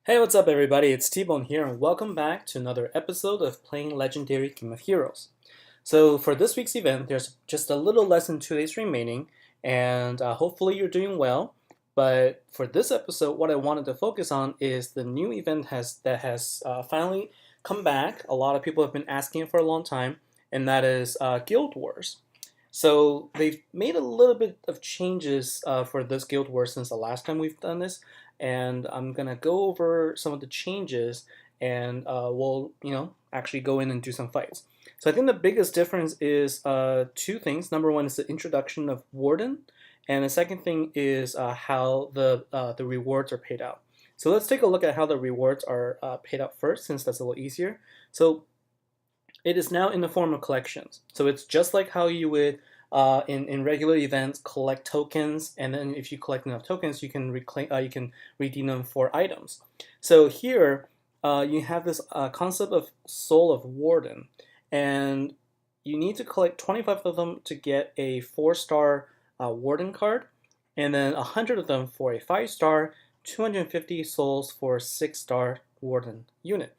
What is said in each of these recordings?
Hey, what's up, everybody? It's T-Bone here, and welcome back to another episode of Playing Legendary Game of Heroes. So, for this week's event, there's just a little less than 2 days remaining, and hopefully you're doing well. But for this episode, what I wanted to focus on is the new event that has finally come back. A lot of people have been asking it for a long time, and that is Guild Wars. So they've made a little bit of changes for this Guild Wars since the last time we've done this, and I'm gonna go over some of the changes, and we'll actually go in and do some fights. So I think the biggest difference is two things. Number one is the introduction of Warden, and the second thing is how the rewards are paid out. So let's take a look at how the rewards are paid out first, since that's a little easier. So it is now in the form of collections. So it's just like how you would in regular events collect tokens, and then if you collect enough tokens, you can redeem them for items. So here you have this concept of Soul of Warden, and you need to collect 25 of them to get a 4-star Warden card, and then 100 of them for a 5-star, 250 souls for a 6-star Warden unit.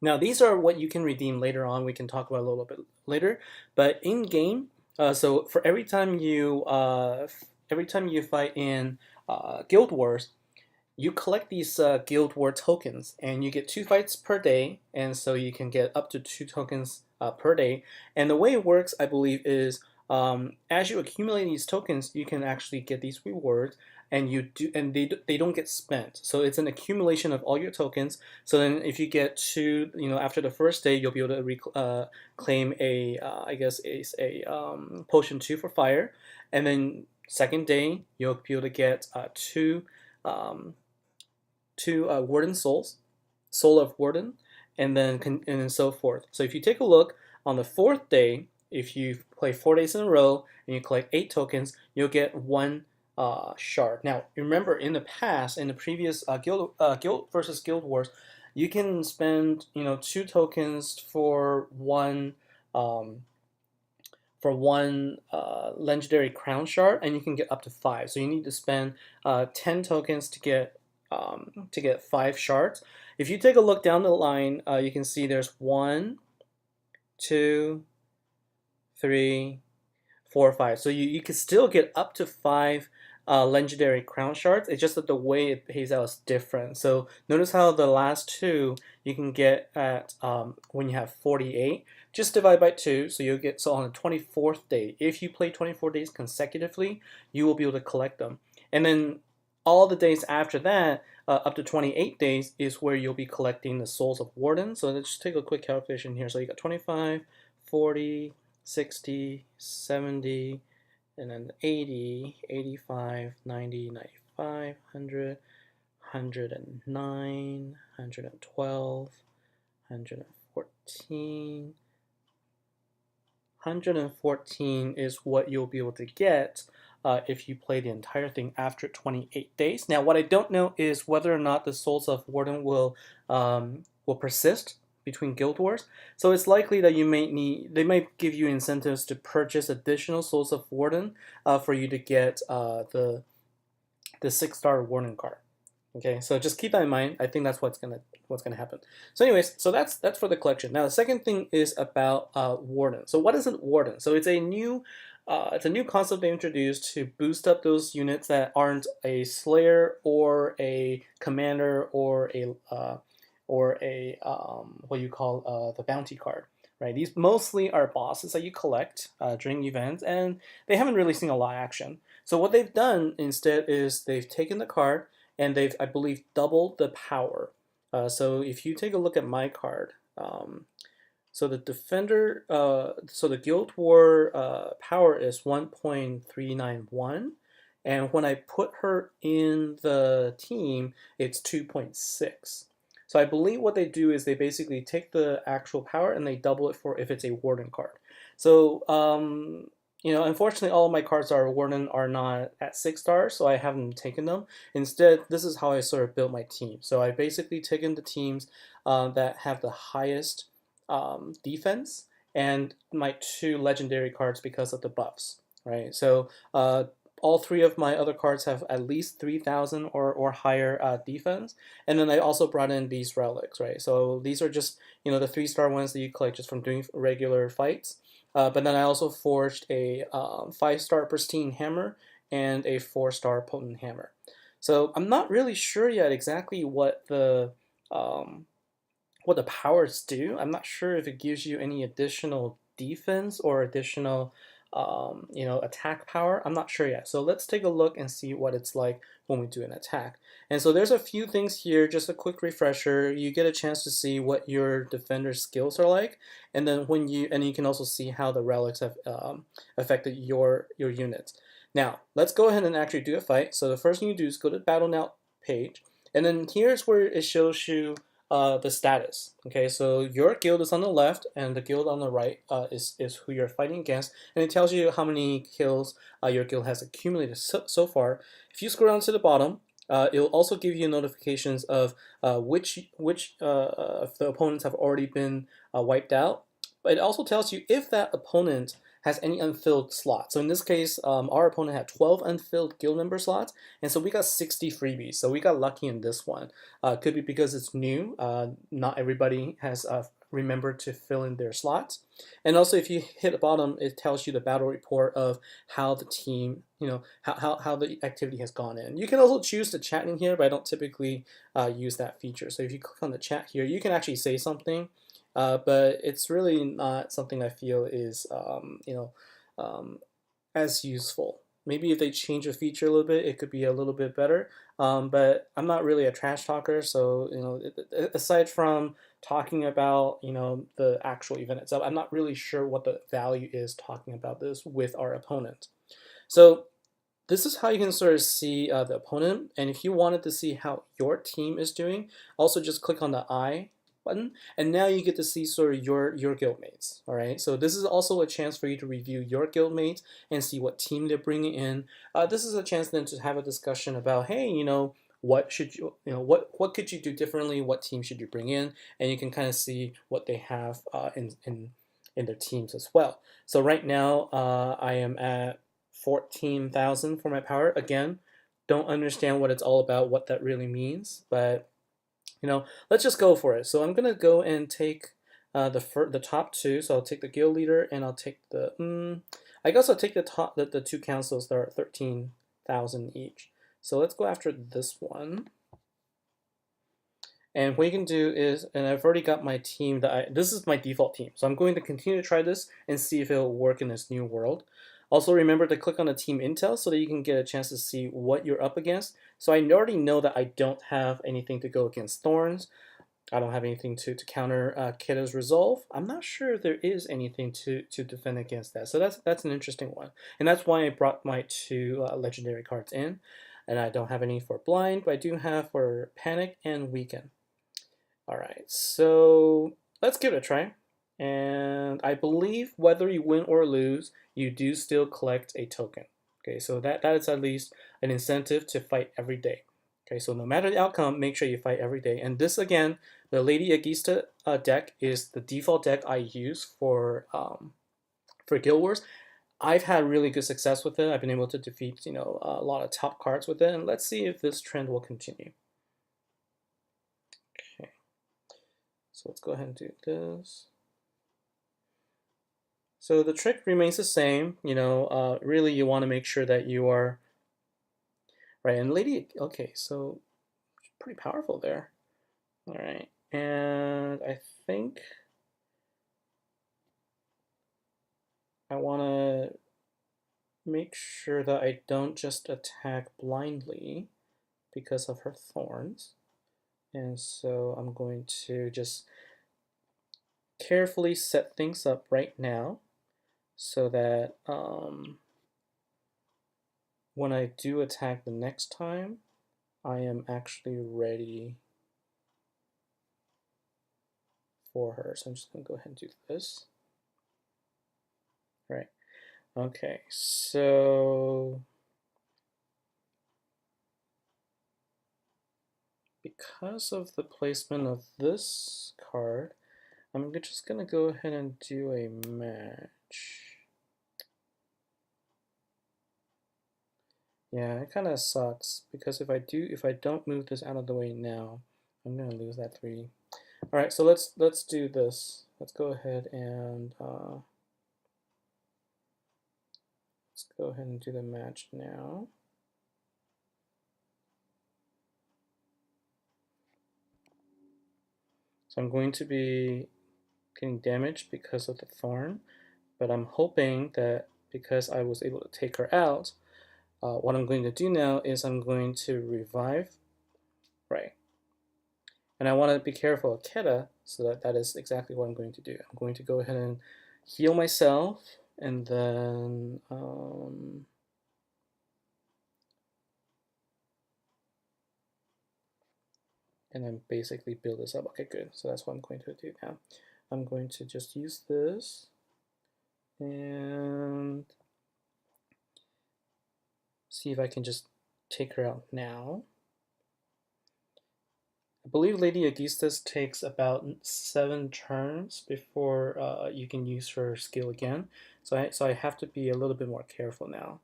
Now, these are what you can redeem later on. We can talk about a little bit later. But in game, so for every time you fight in Guild Wars, you collect these Guild War tokens, and you get 2 fights per day, and so you can get up to 2 tokens per day. And the way it works, I believe, is as you accumulate these tokens, you can actually get these rewards, and they don't get spent. So it's an accumulation of all your tokens. So then, if you get to after the first day, you'll be able to claim a I guess a potion 2 for fire, and then second day you'll be able to get two Warden souls, Soul of Warden, and then so forth. So if you take a look on the 4th day, if you play 4 days in a row and you collect 8 tokens, you'll get 1 shard. Now, remember, in the past, in the previous Guild versus Guild Wars, you can spend 2 tokens for one legendary crown shard, and you can get up to 5. So you need to spend 10 tokens to get 5 shards. If you take a look down the line, you can see there's 1, 2, 3, 4, 5. So you can still get up to 5 legendary crown shards. It's just that the way it pays out is different. So notice how the last 2 you can get at when you have 48. Just divide by 2, so you'll get, so on the 24th day, if you play 24 days consecutively, you will be able to collect them. And then all the days after that, up to 28 days, is where you'll be collecting the Souls of Warden. So let's just take a quick calculation here. So you got 25, 40, 60, 70, and then 80, 85, 90, 95, 100, 109, 112, 114. 114 is what you'll be able to get if you play the entire thing after 28 days. Now, what I don't know is whether or not the Souls of Warden will persist between Guild Wars. So it's likely that they might give you incentives to purchase additional Souls of Warden for you to get the 6-star Warden card. Okay, so just keep that in mind. I think that's what's gonna happen. So anyways, so that's for the collection. Now the second thing is about Warden. So what is a Warden? So it's a new concept they introduced to boost up those units that aren't a Slayer or a Commander or a what you call the Bounty card. Right? These mostly are bosses that you collect during events, and they haven't really seen a lot of action. So what they've done instead is they've taken the card, and they've, I believe, doubled the power. So if you take a look at my card, so the Defender, so the Guild War power is 1.391, and when I put her in the team, it's 2.6. So I believe what they do is they basically take the actual power and they double it for if it's a Warden card. So unfortunately, all of my cards are not at 6 stars, so I haven't taken them. Instead, this is how I sort of built my team. So I basically taken the teams that have the highest defense and my 2 legendary cards because of the buffs, right? So all three of my other cards have at least 3,000 or higher defense. And then I also brought in these relics, right? So these are just, the 3-star ones that you collect just from doing regular fights. But then I also forged a 5-star pristine hammer and a 4-star potent hammer. So I'm not really sure yet exactly um, what the powers do. I'm not sure if it gives you any additional defense or additional attack power. I'm not sure yet. So let's take a look and see what it's like when we do an attack. And so there's a few things here, just a quick refresher. You get a chance to see what your defender's skills are like, and then you can also see how the relics have affected your units. Now, let's go ahead and actually do a fight. So the first thing you do is go to Battle Now page, and then here's where it shows you the status. Okay, so your guild is on the left, and the guild on the right is who you're fighting against, and it tells you how many kills your guild has accumulated so far. If you scroll down to the bottom, it will also give you notifications of which of the opponents have already been wiped out. But it also tells you if that opponent has any unfilled slots. So in this case, our opponent had 12 unfilled guild member slots, and so we got 60 freebies. So we got lucky in this one. Could be because it's new. Not everybody has remembered to fill in their slots. And also, if you hit the bottom, it tells you the battle report of how the team, how the activity has gone in. You can also choose to chat in here, but I don't typically use that feature. So if you click on the chat here, you can actually say something. But it's really not something I feel is as useful. Maybe if they change a feature a little bit, it could be a little bit better. But I'm not really a trash talker, so aside from talking about the actual event itself, I'm not really sure what the value is talking about this with our opponent. So this is how you can sort of see the opponent, and if you wanted to see how your team is doing, also just click on the eye button, and now you get to see sort of your guildmates. All right, so this is also a chance for you to review your guildmates and see what team they're bringing in. This is a chance then to have a discussion about, hey, what should what could you do differently? What team should you bring in? And you can kind of see what they have in their teams as well. So right now, I am at 14,000 for my power. Again, don't understand what it's all about, what that really means, but let's just go for it. So I'm gonna go and take the top two. So I'll take the guild leader, and I'll take I guess I'll take the two councils that are 13,000 each. So let's go after this one. And what you can do is, and I've already got my team this is my default team. So I'm going to continue to try this and see if it'll work in this new world. Also remember to click on the team intel so that you can get a chance to see what you're up against. So I already know that I don't have anything to go against Thorns. I don't have anything to counter Keta's Resolve. I'm not sure if there is anything to defend against that. So that's an interesting one. And that's why I brought my two legendary cards in. And I don't have any for Blind, but I do have for Panic and Weaken. Alright, so let's give it a try. And I believe whether you win or lose, you do still collect a token. Okay, so that is at least an incentive to fight every day. Okay, so no matter the outcome, make sure you fight every day. And this again, the Lady Agista deck is the default deck I use for Guild Wars. I've had really good success with it. I've been able to defeat a lot of top cards with it, and let's see if this trend will continue. Okay, so let's go ahead and do this. So the trick remains the same. Really you want to make sure that you are right. And Lady, okay, so pretty powerful there. All right, and I think I want to make sure that I don't just attack blindly because of her thorns. And so I'm going to just carefully set things up right now so that when I do attack the next time, I am actually ready for her. So I'm just going to go ahead and do this. Right. Okay, so because of the placement of this card, I'm just going to go ahead and do a match. Yeah, it kind of sucks because if I don't move this out of the way now, I'm gonna lose that 3. All right, so let's do this. Let's go ahead and let's go ahead and do the match now. So I'm going to be getting damaged because of the thorn, but I'm hoping that because I was able to take her out, what I'm going to do now is I'm going to revive, right? And I want to be careful of Keta, so that is exactly what I'm going to do. I'm going to go ahead and heal myself, and then basically build this up. Okay, good. So that's what I'm going to do now. I'm going to just use this and see if I can just take her out now. I believe Lady Aegisthus takes about 7 turns before you can use her skill again. So I have to be a little bit more careful now.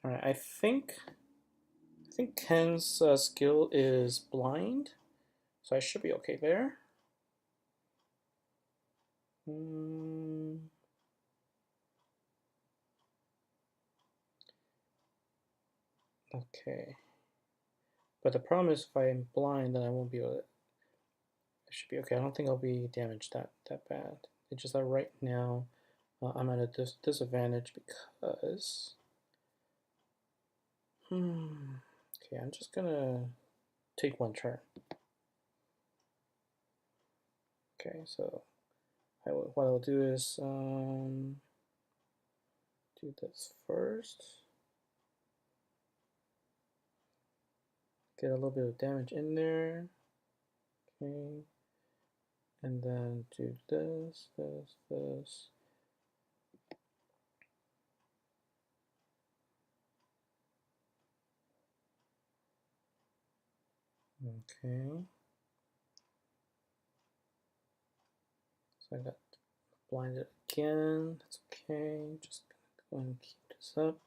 All right, I think Ken's skill is blind, so I should be okay there. Okay. But the problem is if I am blind, then I won't be able to. I should be okay. I don't think I'll be damaged that bad. It's just that right now I'm at a disadvantage because. Okay, I'm just gonna take 1 turn. Okay, so what I'll do is do this first. Get a little bit of damage in there. Okay. And then do this. Okay. So I got blinded again. That's okay. Just gonna go and keep this up.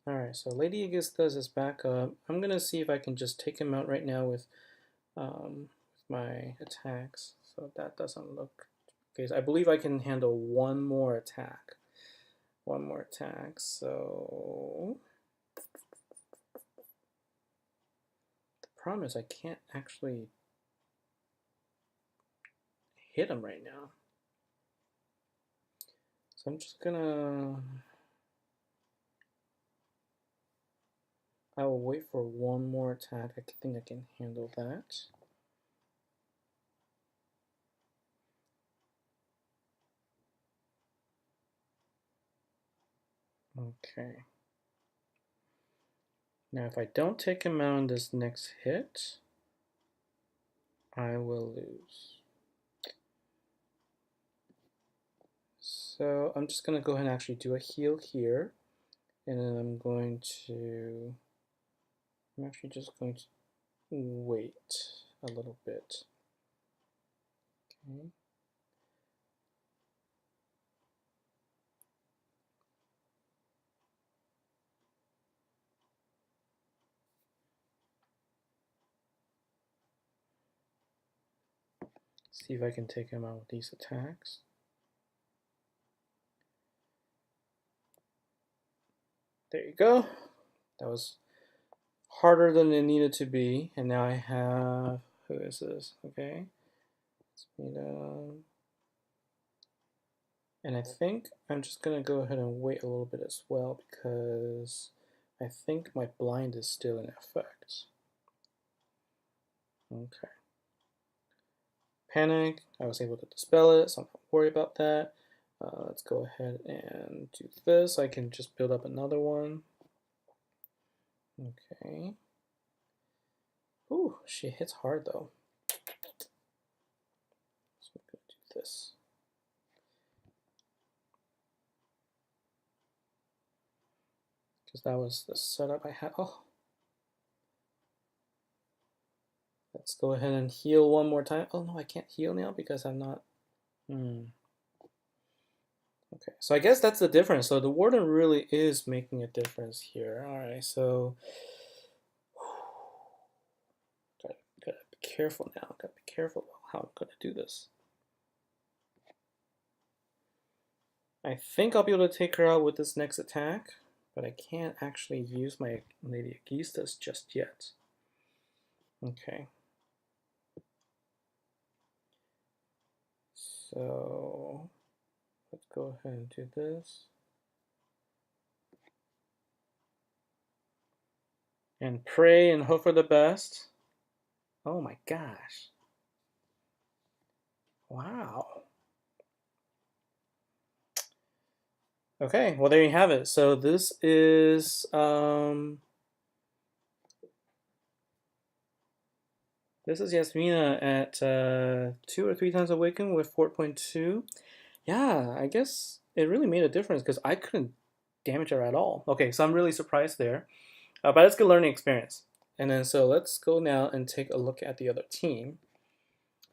Alright, so Lady Aegisthus is back up. I'm gonna see if I can just take him out right now with my attacks. So that doesn't look okay. I believe I can handle 1 more attack. 1 more attack. So the problem is I can't actually hit him right now. So I'm just gonna. I will wait for 1 more attack. I think I can handle that. Okay. Now if I don't take him out in this next hit, I will lose. So I'm just gonna go ahead and actually do a heal here. And then I'm actually just going to wait a little bit. Okay. See if I can take him out with these attacks. There you go. That was harder than it needed to be. And now I have, who is this? Okay. Speed up. And I think I'm just going to go ahead and wait a little bit as well because I think my blind is still in effect. Okay. Panic, I was able to dispel it, so I'm not worried about that. Let's go ahead and do this. I can just build up another one. Okay. Ooh, she hits hard though. So I'm going to do this. Because that was the setup I had. Oh. Let's go ahead and heal one more time. Oh no, I can't heal now because I'm not. Okay, so I guess that's the difference. So the warden really is making a difference here. All right, so gotta be careful now. Gotta be careful about how I'm gonna do this. I think I'll be able to take her out with this next attack, but I can't actually use my Lady Aegisthus just yet. Okay. So let's go ahead and do this. And pray and hope for the best. Oh my gosh. Wow. Okay, well there you have it. So this is Yasmina at 2 or 3 times awakened with 4.2. Yeah, I guess it really made a difference because I couldn't damage her at all. Okay, so I'm really surprised there. But it's a good learning experience. And then so let's go now and take a look at the other team.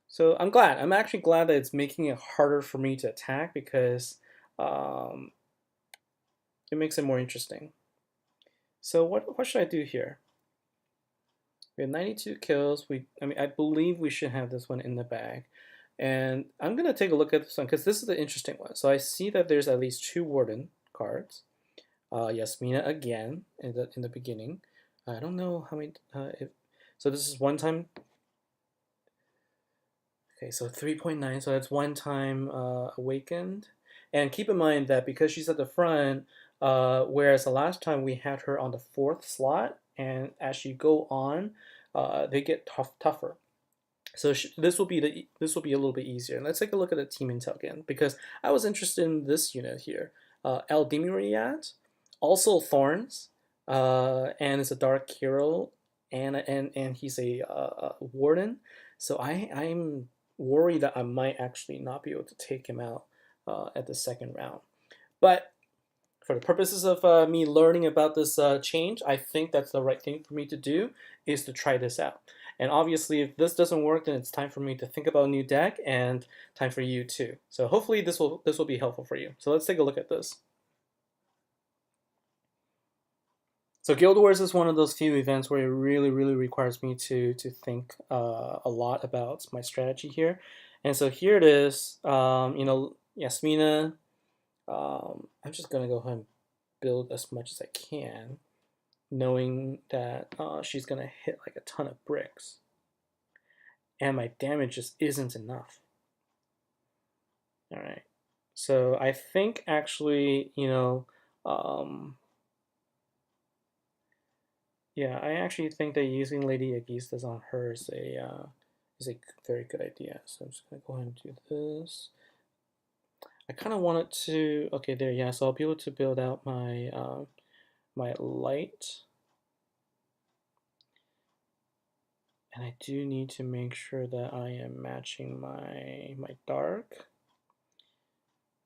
So I'm glad. I'm actually glad that it's making it harder for me to attack because um, it makes it more interesting. So what should I do here? We have 92 kills. I believe we should have this one in the bag. And I'm gonna take a look at this one because this is the interesting one. So I see that there's at least 2 warden cards. Yasmina again in the beginning. I don't know how many. So this is one time. Okay, so 3.9. So that's one time awakened. And keep in mind that because she's at the front, whereas the last time we had her on the 4th slot, and as you go on, they get tougher. So this will be a little bit easier. And let's take a look at the team intel again because I was interested in this unit here. El Dimiriat, also Thorns, and is a dark hero, and he's a warden. So I'm worried that I might actually not be able to take him out at the second round. But for the purposes of me learning about this change, I think that's the right thing for me to do is to try this out. And obviously, if this doesn't work, then it's time for me to think about a new deck and time for you too. So hopefully this will be helpful for you. So let's take a look at this. So Guild Wars is one of those few events where it really requires me to think a lot about my strategy here. And so here it is. Yasmina. I'm just gonna go ahead and build as much as I can, knowing that she's gonna hit like a ton of bricks, and my damage just isn't enough. All right, so I think actually, yeah, I actually think that using Lady Aegisthus on her is a very good idea. So I'm just gonna go ahead and do this. I kind of wanted to, okay, there, yeah. So I'll be able to build out my my light. And I do need to make sure that I am matching my dark.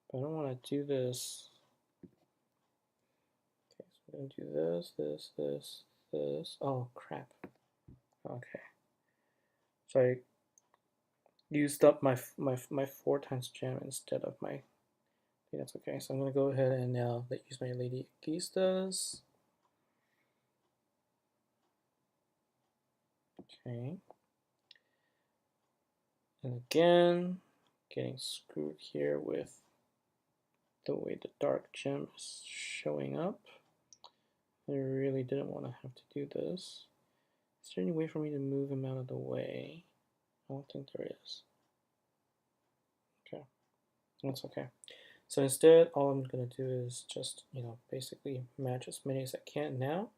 But I don't want to do this. Okay, so we're going to do this. Oh, crap. Okay. So I used up my 4 times gem instead of my... Okay, that's okay. So I'm going to go ahead and now use my Lady Aegisthus. Okay. And again, getting screwed here with the way the dark gem is showing up. I really didn't want to have to do this. Is there any way for me to move him out of the way? I don't think there is. Okay, that's okay. So instead, all I'm going to do is just, basically match as many as I can now.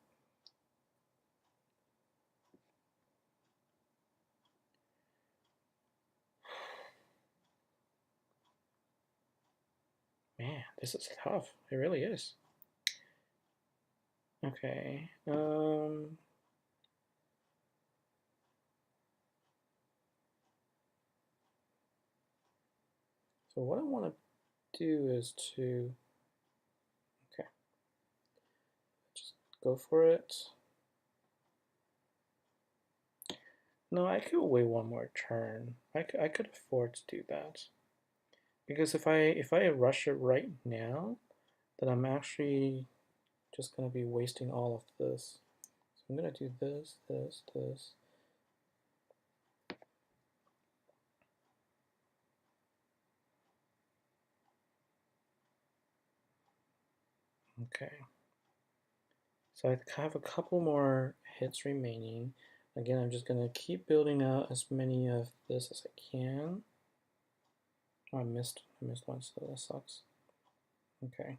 Man, this is tough. It really is. Okay. So what I want to do is to, okay, just go for it. No, I could wait one more turn. I could afford to do that. Because if I rush it right now, then I'm actually just gonna be wasting all of this. So I'm gonna do this, this, this. Okay. So I have a couple more hits remaining. Again, I'm just gonna keep building out as many of this as I can. Oh, I missed one, so that sucks. Okay.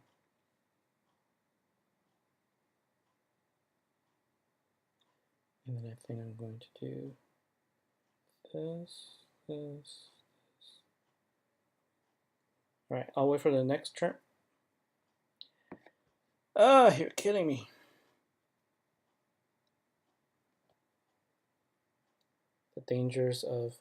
And then I think I'm going to do this, this. All right, I'll wait for the next turn. Ah, you're kidding me. The dangers of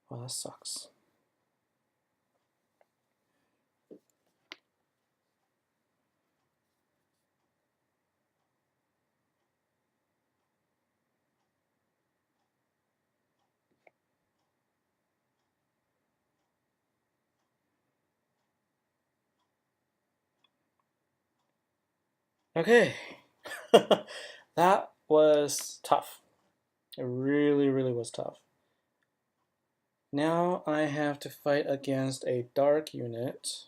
well, that sucks. Okay. That was tough. It really, really was tough. Now I have to fight against a dark unit.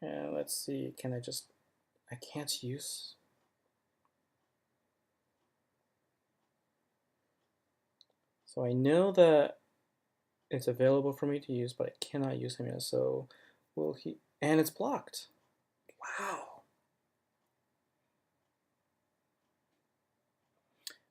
And let's see, I can't use. So I know that it's available for me to use, but I cannot use him yet. So will he, and it's blocked. Wow.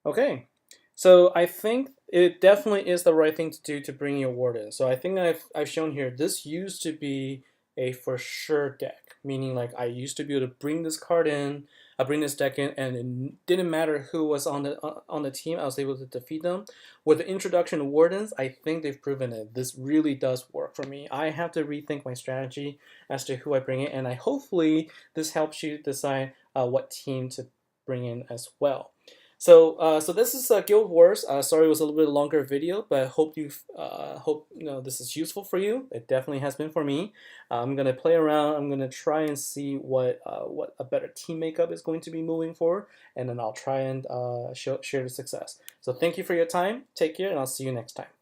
Okay, so I think it definitely is the right thing to do to bring your warden. So I think I've shown here, this used to be a for sure deck, meaning like I used to be able to bring this card in, I bring this deck in, and it didn't matter who was on the team, I was able to defeat them. With the introduction of wardens, I think they've proven it. This really does work for me. I have to rethink my strategy as to who I bring in, and I hopefully this helps you decide what team to bring in as well. So this is Guild Wars. Sorry, it was a little bit longer video, but I hope this is useful for you. It definitely has been for me. I'm gonna play around. I'm gonna try and see what a better team makeup is going to be moving forward, and then I'll try and share the success. So thank you for your time. Take care, and I'll see you next time.